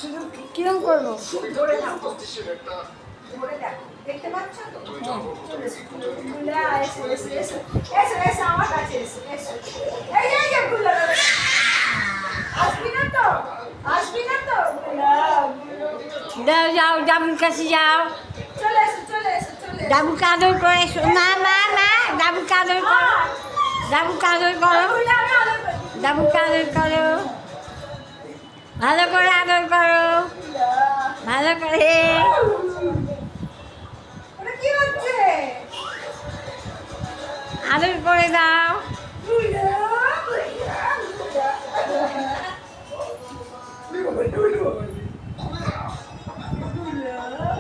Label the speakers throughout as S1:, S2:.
S1: শুধু কিরম করবো?
S2: ধরে থাকো, ধরে দেখো, দেখতে পাচ্ছ তো? গুলা এসো এসো এসো এসো এসো আমার কাছে এসো এসো। এই যে গুলা, আসবি না তো? আসবি না তো? গুলা
S1: যাও যাও, ডাবুর কাছে যাও,
S2: চলে এসো চলে এসো চলে এসো।
S1: ডাবুকে আদর করে এসো। না না না, ডাবুকে আদর করো, ডাবুকে আদর করো,
S2: গুলা আমি আদর করি।
S1: ডাবুকে আদর করো, ভালো করে আদর করো,
S2: গুলা,
S1: ভালো করে।
S2: ওটা কি হচ্ছে?
S1: আদর করে দাও,
S2: গুলা,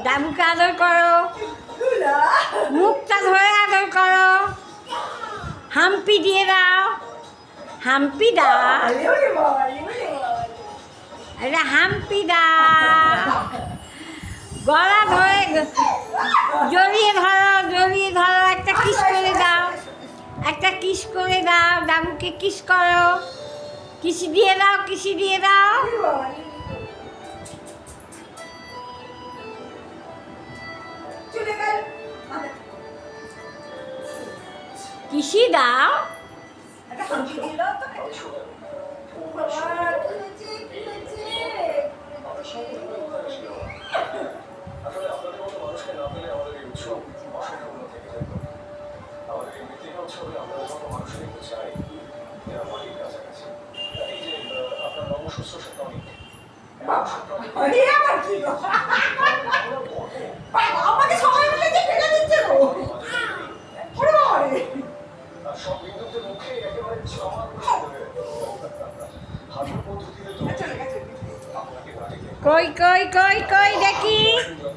S1: ডাবুকে আদর করো,
S2: গুলা,
S1: মুখটা ধরে আদর করো, হাম্পি দিয়ে দাও, হাম্পি দাও,
S2: ওরে বাবা, ওরে বাবা।
S1: এটা হাম্পি দাও, গলা ধরে জড়িয়ে ধরো, জড়িয়ে ধরো, একটা কিস করে দাও, একটা কিস করে দাও, ডাবুকে কিস করো, কিস দিয়ে দাও, কিসি দিয়ে দাও,
S2: চলে গেল।
S1: কিসি দাও।
S2: একটা হাঁটি দিল তো। ও বাবা, কি হচ্ছে, কি হচ্ছে?
S3: আসলে আপনাদের মতো মানুষকে না পেলে আমাদের এই উৎসব অসম্পূর্ণ থেকে যেত। আমাদের এই মৃত্তিকা উৎসবে আপনাদের মতো মানুষের একটু চাই এরা মাটির কাছাকাছি। এই যে আপনার নবশস্য টনিক
S2: এ আবার কি গো? বাবা, আমাকে সবাই মিলে যে ফেলে দিচ্ছে গো। ওরে বাবা রে।
S3: সব বিদ্যুতের মুখে একেবারে সমান হাঁটুর পদ্ধতিতে তো
S2: চলে গেছে।
S3: আপনাকে মাটিতে
S1: কই কই কই কই দেখি।